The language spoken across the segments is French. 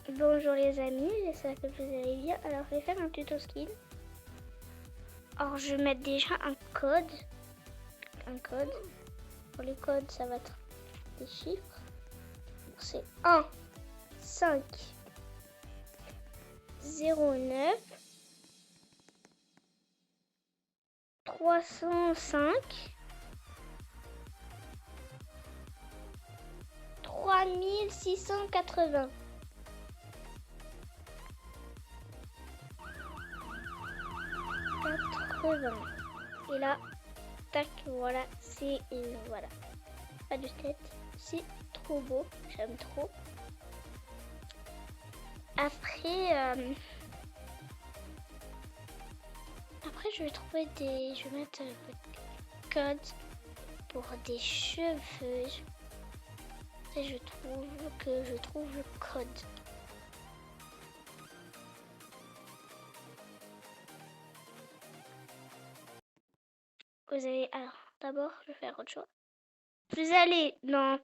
Bonjour les amis, j'espère que vous allez bien. Alors je vais faire un tuto skin. Alors je vais mettre déjà un code. Pour le code ça va être des chiffres. C'est 1 5 0 9 305 3680. Et là, tac, voilà, c'est voilà. Pas de tête, c'est trop beau, j'aime trop. Après, je vais trouver des, je vais mettre le code pour des cheveux. Et je trouve le code. Vous allez, alors d'abord je vais faire autre chose. Vous allez dans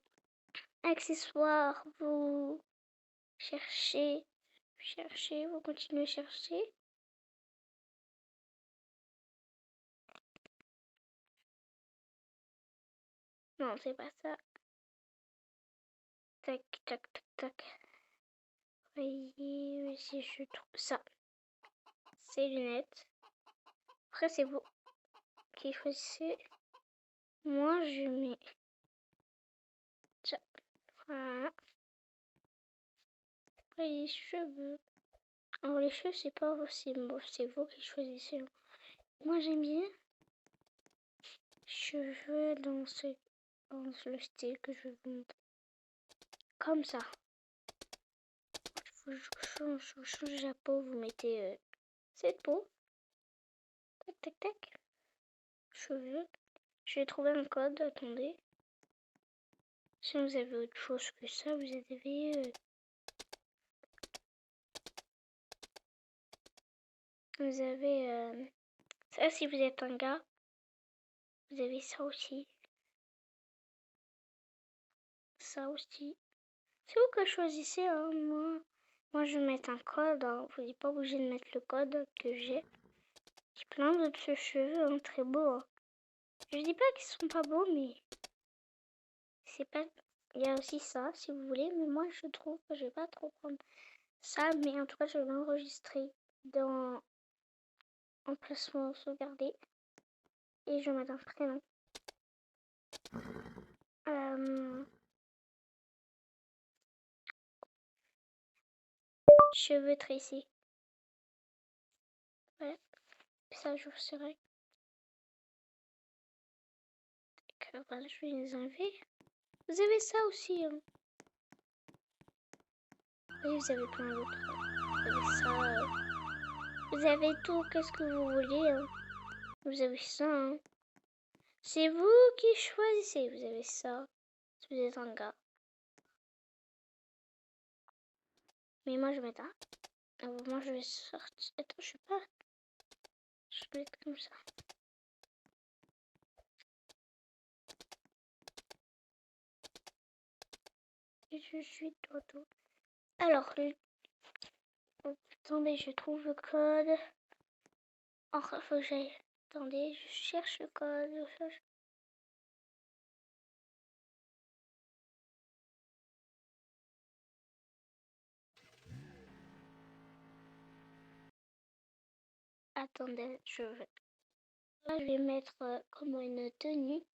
accessoires, vous cherchez, vous continuez à chercher. Non, c'est pas ça. Tac, tac, tac, tac. Voyez si je trouve ça. C'est lunettes. Après, c'est vous qui choisissez. Moi, je mets ça. Voilà. Après, les cheveux. Alors, les cheveux, c'est pas aussi beau. C'est vous qui choisissez. Moi, j'aime bien cheveux dans le style que je vous montre. Comme ça. Vous changez la peau, vous mettez cette peau. Tac, tac, tac. Cheveux. Je vais trouver un code, attendez. Si vous avez autre chose que ça, vous avez... ça, si vous êtes un gars, vous avez ça aussi. Ça aussi. C'est vous que choisissez, hein, moi, je vais mettre un code. Hein. Vous n'êtes pas obligé de mettre le code que j'ai. J'ai plein d'autres cheveux, hein, très beaux. Hein. Je dis pas qu'ils sont pas beaux, mais c'est pas... Il y a aussi ça, si vous voulez. Mais moi, je trouve que je vais pas trop prendre ça. Mais en tout cas, je vais l'enregistrer dans emplacement sauvegardé. Et je vais mettre un prénom. Cheveux tressés. Voilà. Ça, je vous serai. Voilà, je vais les enlever. Vous avez ça aussi. Hein. Oui, vous avez plein d'autres. Vous avez ça. Vous avez tout. Qu'est-ce que vous voulez. Hein. Vous avez ça. Hein. C'est vous qui choisissez. Vous avez ça. Si vous êtes un gars. Mais moi, je vais mettre un. Alors, moi, je vais sortir. Attends, je sais pas. Je vais mettre comme ça. Et je suis dodo. Alors, attendez, je trouve le code. Enfin, faut que j'aille. Attendez, je cherche le code. Attendez, là, je vais mettre comme une tenue.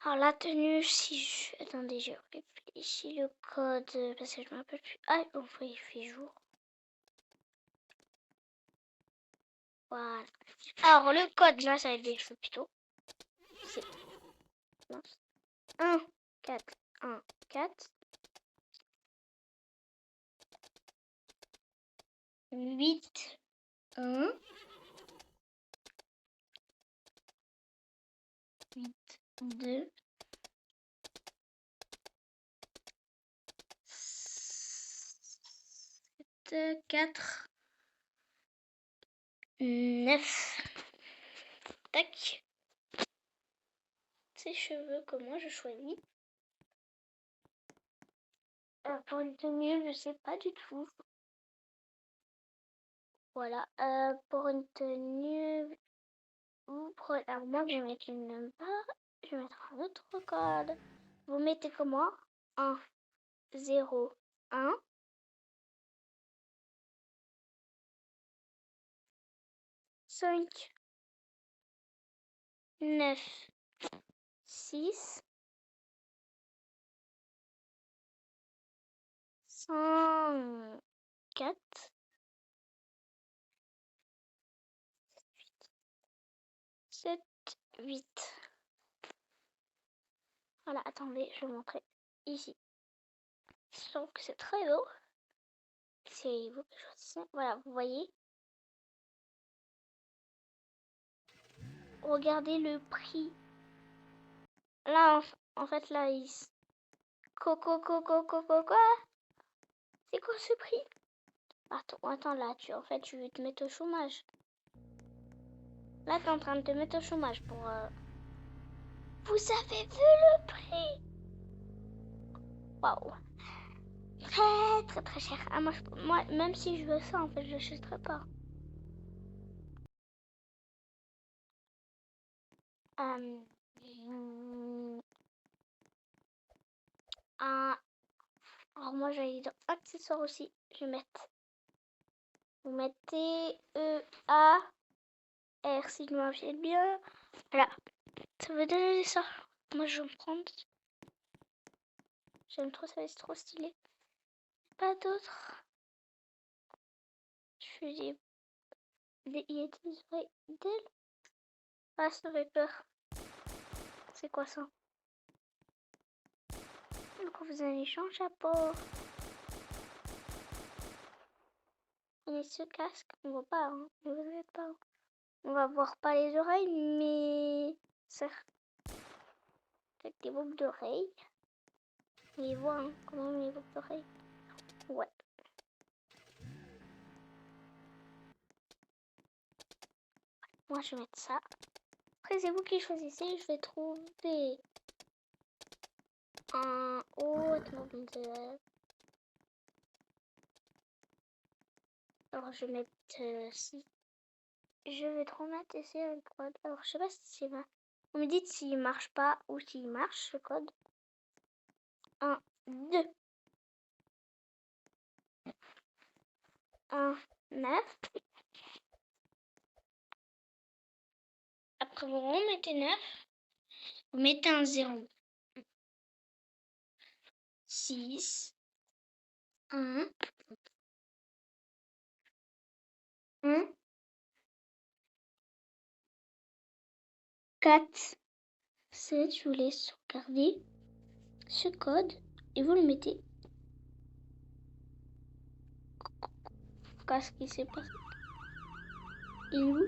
Alors la tenue, si je... Attendez, je réfléchis le code, parce que je me rappelle plus. Ah, enfin, il fait jour. Voilà. Alors le code, là, ça va être des cheveux plutôt. C'est 1, 4, 1, 4. 8, 1. 8, 2. 7, 4. 9. Tac. ses cheveux, comment je choisis? Pour une tenue, je sais pas du tout. Voilà, pour une tenue, alors moi je vais mettre une barre, je vais mettre un autre code. Vous mettez comment? 1, 0, 1. 5, 9, 6, 104, 7, 8. Voilà, attendez, je vais vous montrer ici. Je trouve que c'est très beau. C'est vous qui choisissez. Voilà, vous voyez. Regardez le prix. Là, en fait, là, il... Coco, quoi? C'est quoi ce prix? Attends, là, en fait, tu veux te mettre au chômage. Là, t'es en train de te mettre au chômage pour... Vous avez vu le prix? Waouh. Très cher. Ah, moi, même si je veux ça, en fait, je l'achèterai pas. Alors moi, j'allais dans accessoires aussi. Je vais mettre... Vous mettez EAR, si je me rappelle bien. Voilà. Ça veut donner ça. Moi, je vais me prendre. J'aime trop ça, c'est trop stylé. Pas d'autres. Je fais il y a des oreilles d'elle. Ah, ça fait peur. C'est quoi ça? Du coup, vous allez changer chapeau. Et ce casque, on voit pas, hein. Ne vous inquiétez pas. On va voir pas les oreilles, mais ça. Avec des boucles d'oreilles. On voit, hein, comment on met les boucles d'oreilles. Ouais. Moi, je vais mettre ça. Après, c'est vous qui choisissez. Je vais trouver un autre modèle. Alors, je vais mettre si. Je vais trop mettre essayer un code. Alors, je sais pas si c'est vrai. Vous me dites s'il marche pas ou s'il marche ce code. 1, 2, 1, 9. Après, vous remettez 9. Vous mettez un 0. 6, 1, 1, 4, 7. Je vous laisse sauvegarder ce code et vous le mettez. Qu'est-ce qui s'est passé? Il est où?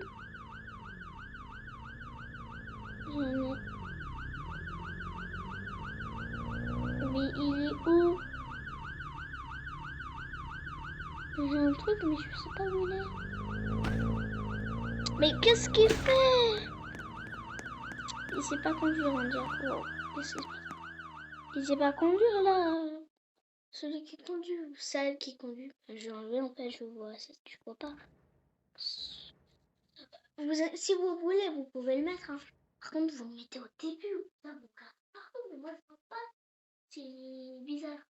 Mais il est où? J'ai un truc, mais je sais pas où il est. Mais qu'est-ce qu'il fait? Il sait pas conduire, on dirait. Wow. Il sait pas conduire là. Celui qui conduit ou celle qui conduit. Je vais enlever en fait, je vois pas. Si vous voulez, vous pouvez le mettre. Hein. Par contre, vous le mettez au début. Là, vous regardez partout, mais moi je vois pas. C'est bizarre.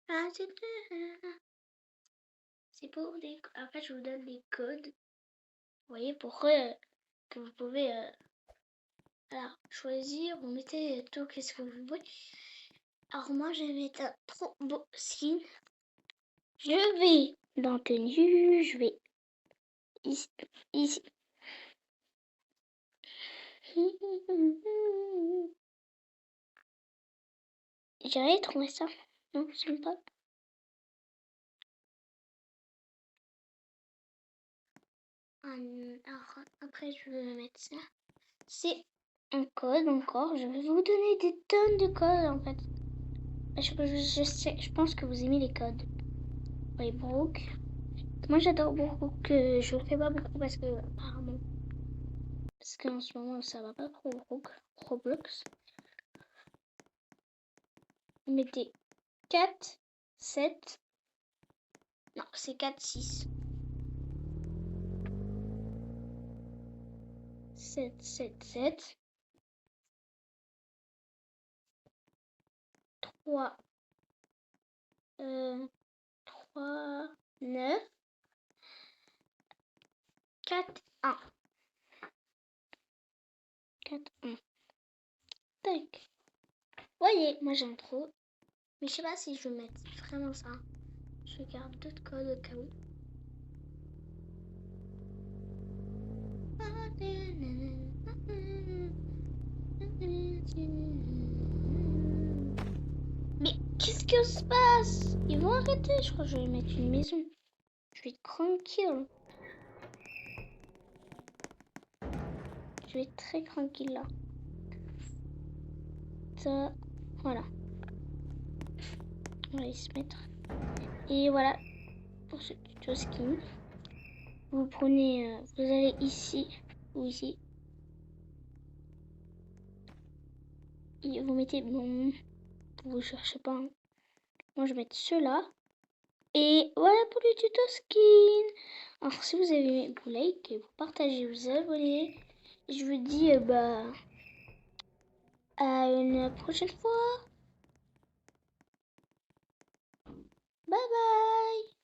Ah, c'est pour des... En fait, je vous donne des codes. Vous voyez, pour que vous pouvez alors, choisir. Vous mettez tout, qu'est-ce que vous voulez. Alors moi, je vais mettre un trop beau skin. Je vais dans tenue, je vais ici. J'avais trouvé ça. Non, c'est pas. Alors, après, je vais mettre ça. C'est un code encore. Je vais vous donner des tonnes de codes en fait. Je pense que vous aimez les codes. Oui, Brooke. Moi j'adore Brooke. Je le fais pas beaucoup parce que apparemment. Parce qu'en ce moment ça va pas trop Brooke. Roblox. Vous mettez 4, 7. Non, c'est 4, 6. 7, 7, 7. 3, 3, 9. 4, 1. 4, 1. Tac. Voyez, moi j'aime trop. Mais je sais pas si je vais mettre vraiment ça. Je garde d'autres codes au cas où. Mais qu'est-ce que se passe? Ils vont arrêter. Je crois que je vais mettre une maison. Je vais être tranquille. Je vais être très tranquille là. Ça, voilà. On va y se mettre. Et voilà. Pour ce tuto skin. Vous prenez, vous allez ici ou ici. Et vous mettez bon. Vous cherchez pas. Hein. Moi je vais mettre ceux-là. Et voilà pour le tuto skin. Alors si vous avez aimé, vous likez, vous partagez, vous abonnez. Et je vous dis à une prochaine fois. Bye bye.